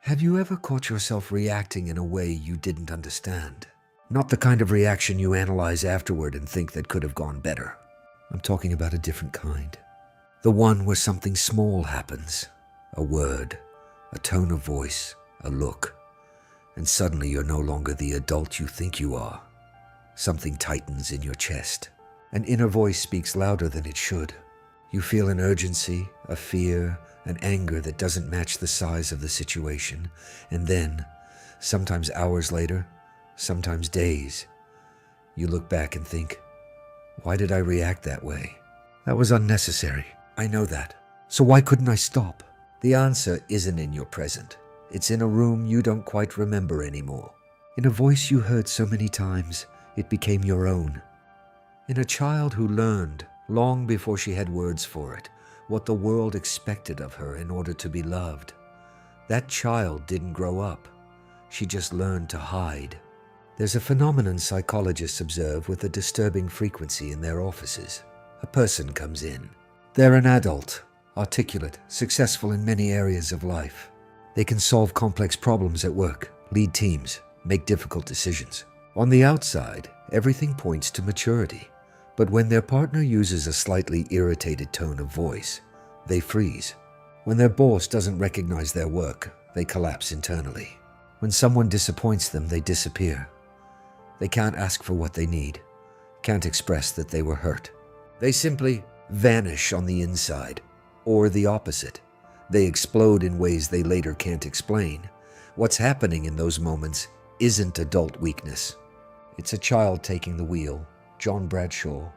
Have you ever caught yourself reacting in a way you didn't understand? Not the kind of reaction you analyze afterward and think that could have gone better. I'm talking about a different kind. The one where something small happens. A word, a tone of voice, a look. And suddenly you're no longer the adult you think you are. Something tightens in your chest. An inner voice speaks louder than it should. You feel an urgency, a fear, an anger that doesn't match the size of the situation. And then, sometimes hours later, sometimes days, you look back and think, why did I react that way? That was unnecessary. I know that. So why couldn't I stop? The answer isn't in your present. It's in a room you don't quite remember anymore. In a voice you heard so many times, it became your own. In a child who learned, long before she had words for it, what the world expected of her in order to be loved. That child didn't grow up. She just learned to hide. There's a phenomenon psychologists observe with a disturbing frequency in their offices. A person comes in. They're an adult, articulate, successful in many areas of life. They can solve complex problems at work, lead teams, make difficult decisions. On the outside, everything points to maturity. But when their partner uses a slightly irritated tone of voice, they freeze. When their boss doesn't recognize their work, they collapse internally. When someone disappoints them, they disappear. They can't ask for what they need, can't express that they were hurt. They simply vanish on the inside, or the opposite. They explode in ways they later can't explain. What's happening in those moments isn't adult weakness. It's a child taking the wheel. John Bradshaw,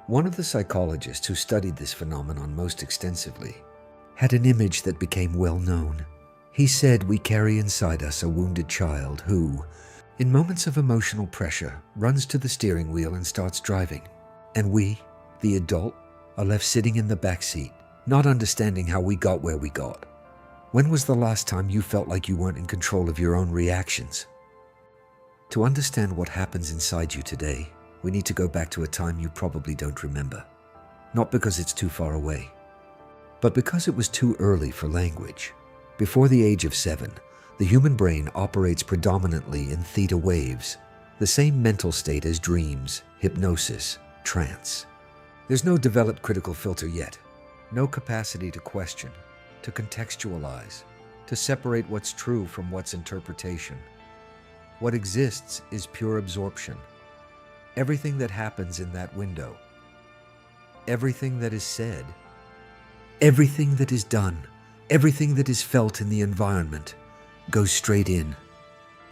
one of the psychologists who studied this phenomenon most extensively, had an image that became well known. He said we carry inside us a wounded child who, in moments of emotional pressure, runs to the steering wheel and starts driving. And we, the adult, are left sitting in the back seat, not understanding how we got where we got. When was the last time you felt like you weren't in control of your own reactions? To understand what happens inside you today, we need to go back to a time you probably don't remember. Not because it's too far away, but because it was too early for language. Before the age of 7, the human brain operates predominantly in theta waves, the same mental state as dreams, hypnosis, trance. There's no developed critical filter yet, no capacity to question, to contextualize, to separate what's true from what's interpretation. What exists is pure absorption. Everything that happens in that window, everything that is said, everything that is done, everything that is felt in the environment goes straight in.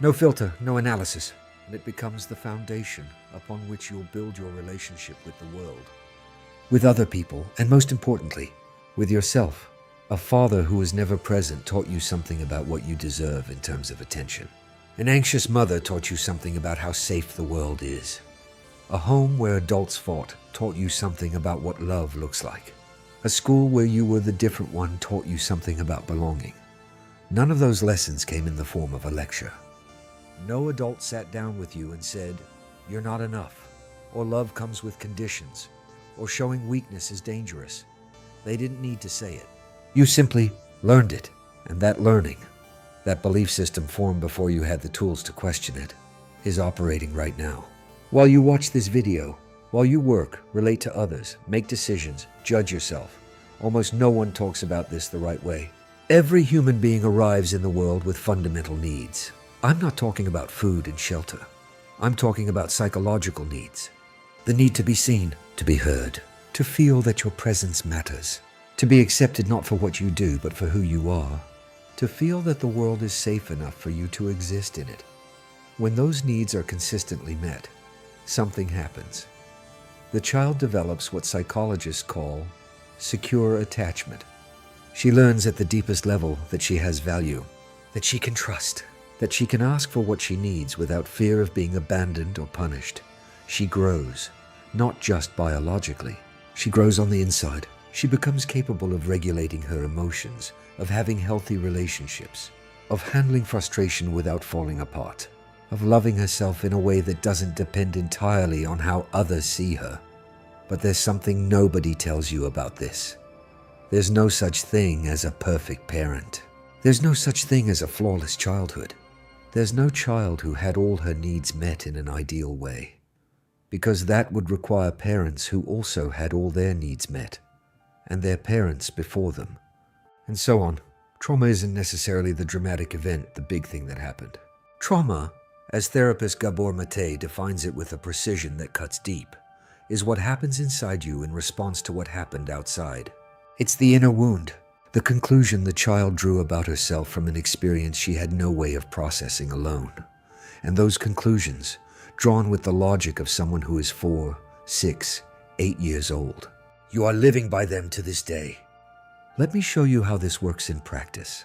No filter, no analysis, and it becomes the foundation upon which you'll build your relationship with the world, with other people, and most importantly, with yourself. A father who was never present taught you something about what you deserve in terms of attention. An anxious mother taught you something about how safe the world is. A home where adults fought taught you something about what love looks like. A school where you were the different one taught you something about belonging. None of those lessons came in the form of a lecture. No adult sat down with you and said, "You're not enough," or "Love comes with conditions," or "Showing weakness is dangerous." They didn't need to say it. You simply learned it, and that learning, that belief system formed before you had the tools to question it, is operating right now. While you watch this video, while you work, relate to others, make decisions, judge yourself, almost no one talks about this the right way. Every human being arrives in the world with fundamental needs. I'm not talking about food and shelter. I'm talking about psychological needs. The need to be seen, to be heard, to feel that your presence matters, to be accepted not for what you do, but for who you are, to feel that the world is safe enough for you to exist in it. When those needs are consistently met, something happens. The child develops what psychologists call secure attachment. She learns at the deepest level that she has value, that she can trust, that she can ask for what she needs without fear of being abandoned or punished. She grows, not just biologically. She grows on the inside. She becomes capable of regulating her emotions, of having healthy relationships, of handling frustration without falling apart, of loving herself in a way that doesn't depend entirely on how others see her. But there's something nobody tells you about this. There's no such thing as a perfect parent. There's no such thing as a flawless childhood. There's no child who had all her needs met in an ideal way, because that would require parents who also had all their needs met, and their parents before them, and so on. Trauma isn't necessarily the dramatic event, the big thing that happened. Trauma, as therapist Gabor Mate defines it with a precision that cuts deep, is what happens inside you in response to what happened outside. It's the inner wound, the conclusion the child drew about herself from an experience she had no way of processing alone. And those conclusions, drawn with the logic of someone who is 4, 6, 8 years old. You are living by them to this day. Let me show you how this works in practice.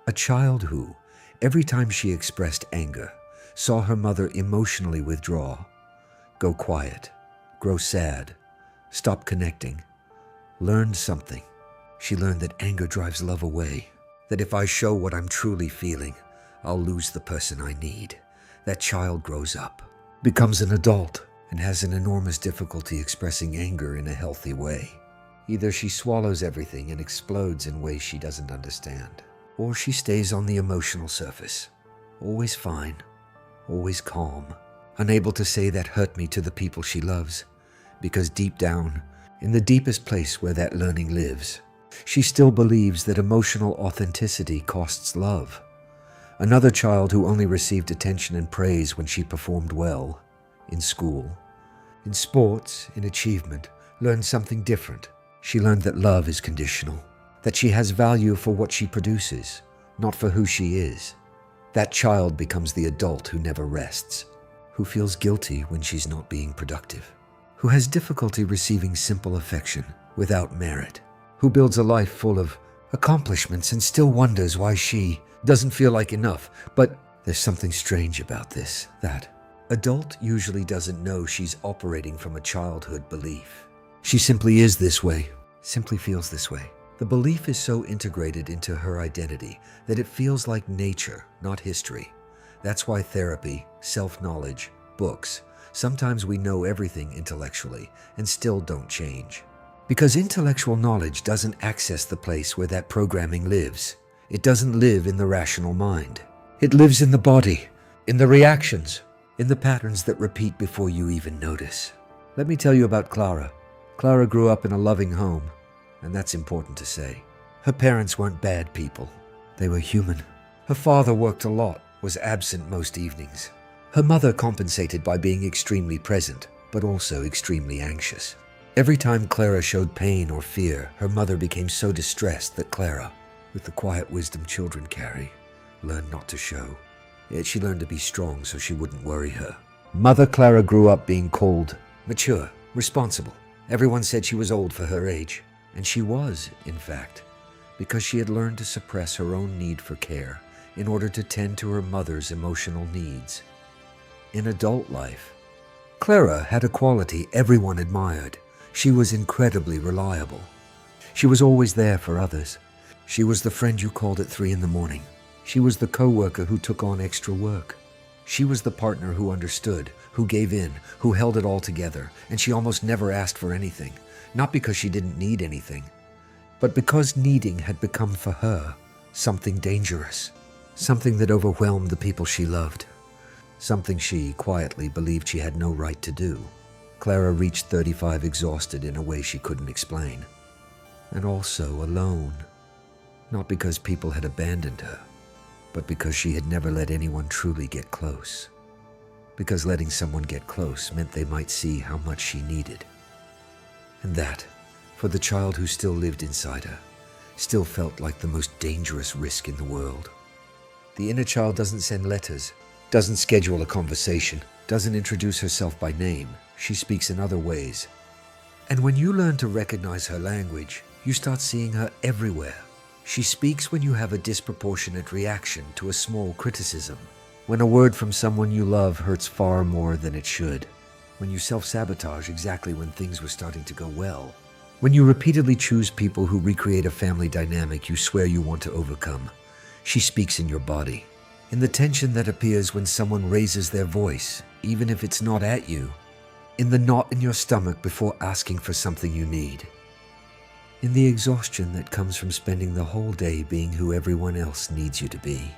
A child who, every time she expressed anger, saw her mother emotionally withdraw, go quiet, grow sad, stop connecting, learned something. She learned that anger drives love away, that if I show what I'm truly feeling, I'll lose the person I need. That child grows up, becomes an adult, and has an enormous difficulty expressing anger in a healthy way. Either she swallows everything and explodes in ways she doesn't understand, or she stays on the emotional surface, always fine, always calm, unable to say that hurt me to the people she loves, because deep down, in the deepest place where that learning lives, she still believes that emotional authenticity costs love. Another child who only received attention and praise when she performed well, in school, in sports, in achievement, learned something different. She learned that love is conditional, that she has value for what she produces, not for who she is. That child becomes the adult who never rests, who feels guilty when she's not being productive, who has difficulty receiving simple affection without merit, who builds a life full of accomplishments and still wonders why she doesn't feel like enough. But there's something strange about this. That adult usually doesn't know she's operating from a childhood belief. She simply is this way, simply feels this way. The belief is so integrated into her identity that it feels like nature, not history. That's why therapy, self-knowledge, books, sometimes we know everything intellectually and still don't change. Because intellectual knowledge doesn't access the place where that programming lives. It doesn't live in the rational mind. It lives in the body, in the reactions, in the patterns that repeat before you even notice. Let me tell you about Clara. Clara grew up in a loving home, and that's important to say. Her parents weren't bad people. They were human. Her father worked a lot, was absent most evenings. Her mother compensated by being extremely present, but also extremely anxious. Every time Clara showed pain or fear, her mother became so distressed that Clara, with the quiet wisdom children carry, learned not to show. Yet she learned to be strong so she wouldn't worry her. Mother Clara grew up being called mature, responsible. Everyone said she was old for her age, and she was, in fact, because she had learned to suppress her own need for care in order to tend to her mother's emotional needs. In adult life, Clara had a quality everyone admired. She was incredibly reliable. She was always there for others. She was the friend you called at 3 a.m. She was the co-worker who took on extra work. She was the partner who understood, who gave in, who held it all together, and she almost never asked for anything, not because she didn't need anything, but because needing had become for her something dangerous, something that overwhelmed the people she loved, something she quietly believed she had no right to do. Clara reached 35 exhausted in a way she couldn't explain, and also alone, not because people had abandoned her, but because she had never let anyone truly get close. Because letting someone get close meant they might see how much she needed. And that, for the child who still lived inside her, still felt like the most dangerous risk in the world. The inner child doesn't send letters, doesn't schedule a conversation, doesn't introduce herself by name. She speaks in other ways. And when you learn to recognize her language, you start seeing her everywhere. She speaks when you have a disproportionate reaction to a small criticism, when a word from someone you love hurts far more than it should, when you self-sabotage exactly when things were starting to go well, when you repeatedly choose people who recreate a family dynamic you swear you want to overcome. She speaks in your body, in the tension that appears when someone raises their voice, even if it's not at you, in the knot in your stomach before asking for something you need, in the exhaustion that comes from spending the whole day being who everyone else needs you to be.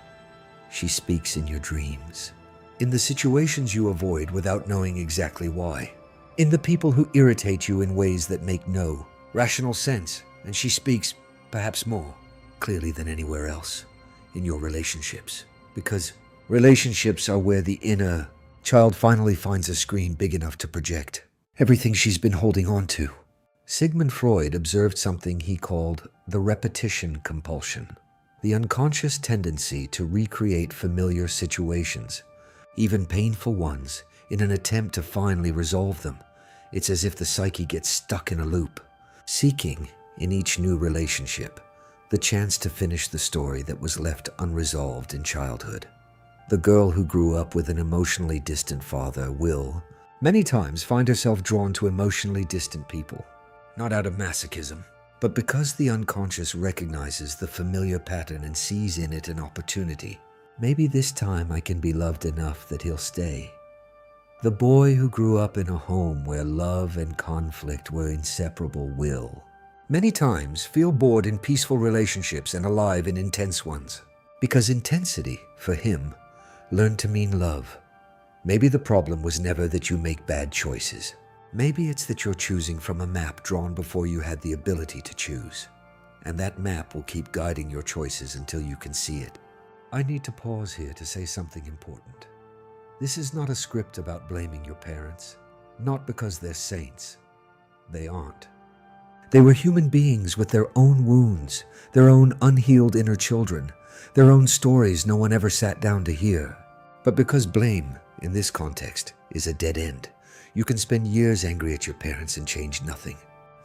She speaks in your dreams, in the situations you avoid without knowing exactly why, in the people who irritate you in ways that make no rational sense, and she speaks, perhaps more clearly than anywhere else, in your relationships, because relationships are where the inner child finally finds a screen big enough to project everything she's been holding on to. Sigmund Freud observed something he called the repetition compulsion, the unconscious tendency to recreate familiar situations, even painful ones, in an attempt to finally resolve them. It's as if the psyche gets stuck in a loop, seeking, in each new relationship, the chance to finish the story that was left unresolved in childhood. The girl who grew up with an emotionally distant father will, many times, find herself drawn to emotionally distant people, not out of masochism, but because the unconscious recognizes the familiar pattern and sees in it an opportunity. Maybe this time I can be loved enough that he'll stay. The boy who grew up in a home where love and conflict were inseparable will, many times, feel bored in peaceful relationships and alive in intense ones, because intensity, for him, learned to mean love. Maybe the problem was never that you make bad choices. Maybe it's that you're choosing from a map drawn before you had the ability to choose, and that map will keep guiding your choices until you can see it. I need to pause here to say something important. This is not a script about blaming your parents, not because they're saints. They aren't. They were human beings with their own wounds, their own unhealed inner children, their own stories no one ever sat down to hear. But because blame, in this context, is a dead end, you can spend years angry at your parents and change nothing.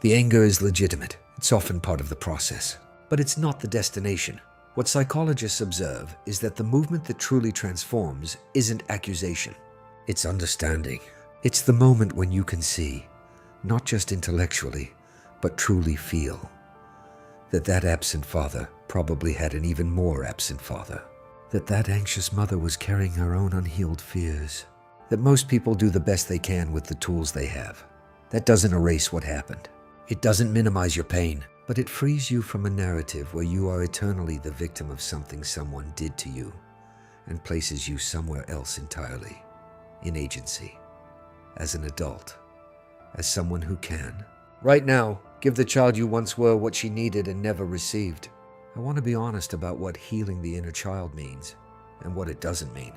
The anger is legitimate. It's often part of the process. But it's not the destination. What psychologists observe is that the movement that truly transforms isn't accusation. It's understanding. It's the moment when you can see, not just intellectually, but truly feel, that that absent father probably had an even more absent father, that that anxious mother was carrying her own unhealed fears, that most people do the best they can with the tools they have. That doesn't erase what happened. It doesn't minimize your pain, but it frees you from a narrative where you are eternally the victim of something someone did to you, and places you somewhere else entirely, in agency, as an adult, as someone who can, right now, give the child you once were what she needed and never received. I want to be honest about what healing the inner child means, and what it doesn't mean.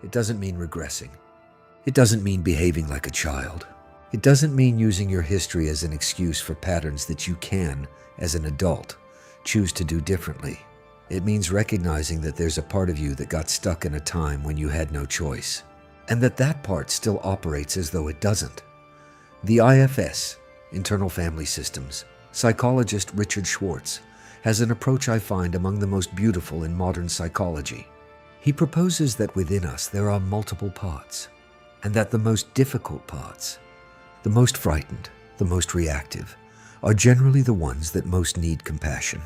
It doesn't mean regressing. It doesn't mean behaving like a child. It doesn't mean using your history as an excuse for patterns that you can, as an adult, choose to do differently. It means recognizing that there's a part of you that got stuck in a time when you had no choice, and that part still operates as though it doesn't. The IFS, Internal Family Systems, psychologist Richard Schwartz, has an approach I find among the most beautiful in modern psychology. He proposes that within us there are multiple parts, and that the most difficult parts, the most frightened, the most reactive, are generally the ones that most need compassion.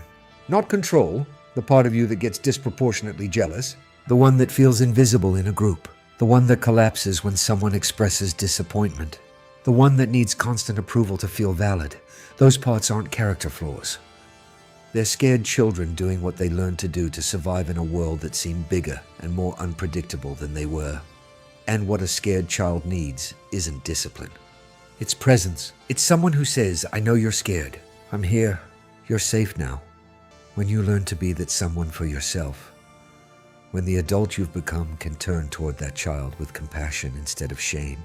Not control, the part of you that gets disproportionately jealous, the one that feels invisible in a group, the one that collapses when someone expresses disappointment, the one that needs constant approval to feel valid. Those parts aren't character flaws. They're scared children doing what they learned to do to survive in a world that seemed bigger and more unpredictable than they were. And what a scared child needs isn't discipline. It's presence. It's someone who says, I know you're scared. I'm here. You're safe now. When you learn to be that someone for yourself, when the adult you've become can turn toward that child with compassion instead of shame,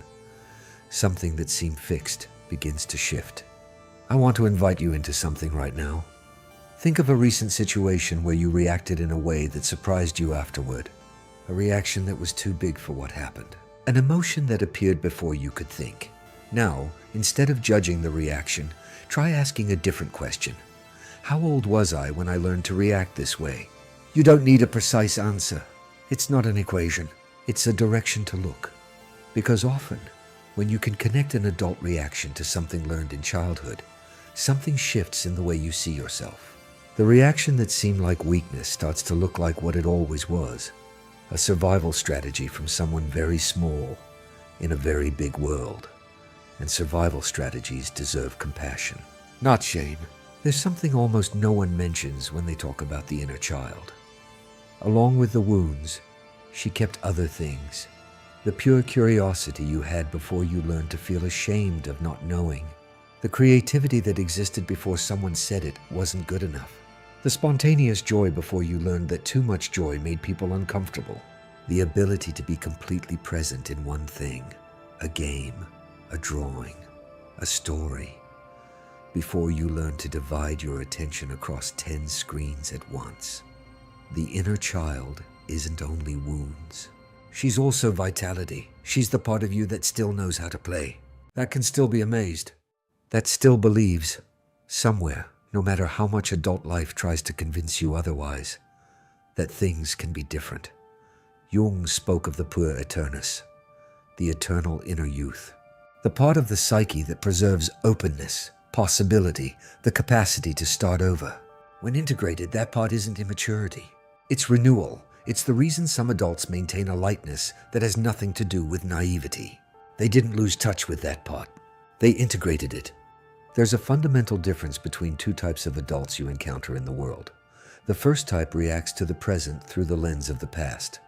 something that seemed fixed begins to shift. I want to invite you into something right now. Think of a recent situation where you reacted in a way that surprised you afterward. A reaction that was too big for what happened. An emotion that appeared before you could think. Now, instead of judging the reaction, try asking a different question. How old was I when I learned to react this way? You don't need a precise answer. It's not an equation. It's a direction to look. Because often, when you can connect an adult reaction to something learned in childhood, something shifts in the way you see yourself. The reaction that seemed like weakness starts to look like what it always was, a survival strategy from someone very small in a very big world. And survival strategies deserve compassion, not shame. There's something almost no one mentions when they talk about the inner child. Along with the wounds, she kept other things. The pure curiosity you had before you learned to feel ashamed of not knowing. The creativity that existed before someone said it wasn't good enough. The spontaneous joy before you learned that too much joy made people uncomfortable. The ability to be completely present in one thing, a game, a drawing, a story, before you learned to divide your attention across 10 screens at once. The inner child isn't only wounds. She's also vitality. She's the part of you that still knows how to play, that can still be amazed, that still believes, somewhere, no matter how much adult life tries to convince you otherwise, that things can be different. Jung spoke of the puer aeternus, the eternal inner youth, the part of the psyche that preserves openness, possibility, the capacity to start over. When integrated, that part isn't immaturity. It's renewal. It's the reason some adults maintain a lightness that has nothing to do with naivety. They didn't lose touch with that part. They integrated it. There's a fundamental difference between two types of adults you encounter in the world. The first type reacts to the present through the lens of the past.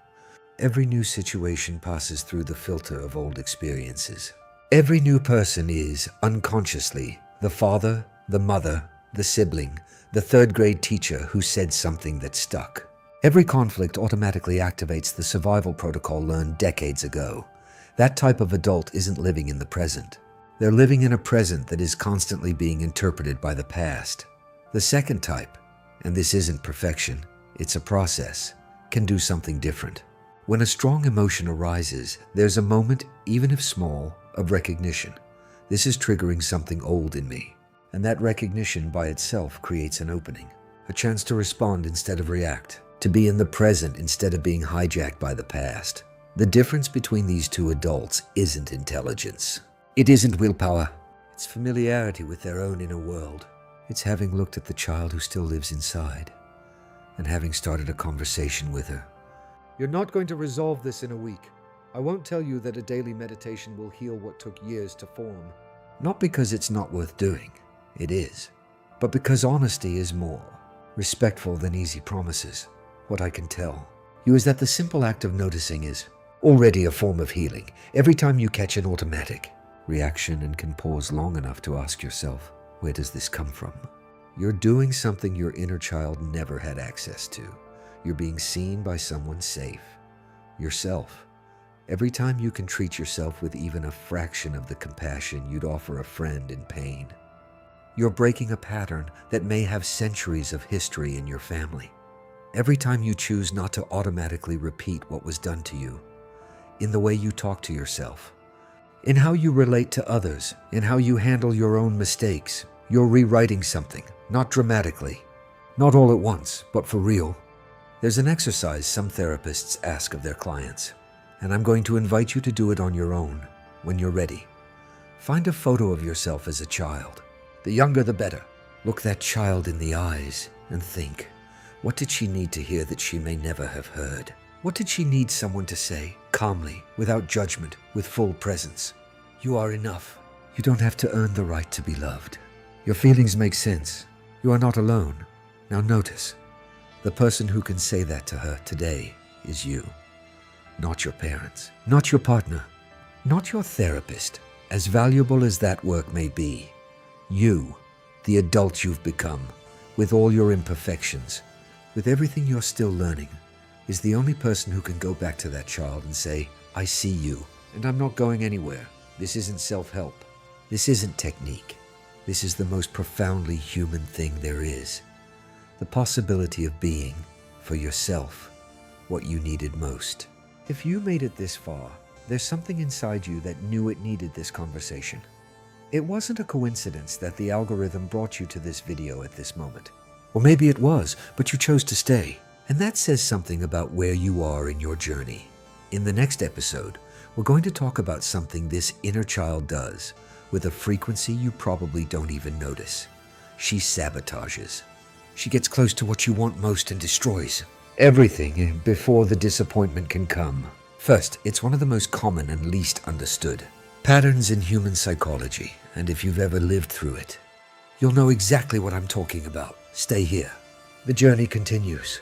Every new situation passes through the filter of old experiences. Every new person is, unconsciously, the father, the mother, the sibling, the third-grade teacher who said something that stuck. Every conflict automatically activates the survival protocol learned decades ago. That type of adult isn't living in the present. They're living in a present that is constantly being interpreted by the past. The second type, and this isn't perfection, it's a process, can do something different. When a strong emotion arises, there's a moment, even if small, of recognition. This is triggering something old in me, and that recognition by itself creates an opening, a chance to respond instead of react, to be in the present instead of being hijacked by the past. The difference between these two adults isn't intelligence. It isn't willpower. It's familiarity with their own inner world. It's having looked at the child who still lives inside, and having started a conversation with her. You're not going to resolve this in a week. I won't tell you that a daily meditation will heal what took years to form. Not because it's not worth doing. It is. But because honesty is more respectful than easy promises. What I can tell you is that the simple act of noticing is already a form of healing. Every time you catch an automatic reaction and can pause long enough to ask yourself, where does this come from? You're doing something your inner child never had access to. You're being seen by someone safe, yourself. Every time you can treat yourself with even a fraction of the compassion you'd offer a friend in pain, you're breaking a pattern that may have centuries of history in your family. Every time you choose not to automatically repeat what was done to you, in the way you talk to yourself, in how you relate to others, in how you handle your own mistakes, you're rewriting something, not dramatically, not all at once, but for real. There's an exercise some therapists ask of their clients, and I'm going to invite you to do it on your own when you're ready. Find a photo of yourself as a child. The younger the better. Look that child in the eyes and think, what did she need to hear that she may never have heard? What did she need someone to say, calmly, without judgment, with full presence? You are enough. You don't have to earn the right to be loved. Your feelings make sense. You are not alone. Now notice, the person who can say that to her today is you. Not your parents, not your partner, not your therapist, as valuable as that work may be. You, the adult you've become, with all your imperfections, with everything you're still learning, is the only person who can go back to that child and say, I see you, and I'm not going anywhere. This isn't self-help. This isn't technique. This is the most profoundly human thing there is. The possibility of being, for yourself, what you needed most. If you made it this far, there's something inside you that knew it needed this conversation. It wasn't a coincidence that the algorithm brought you to this video at this moment. Or maybe it was, but you chose to stay. And that says something about where you are in your journey. In the next episode, we're going to talk about something this inner child does with a frequency you probably don't even notice. She sabotages. She gets close to what you want most and destroys everything before the disappointment can come. First, it's one of the most common and least understood patterns in human psychology, and if you've ever lived through it, You'll know exactly what I'm talking about. Stay here. The journey continues.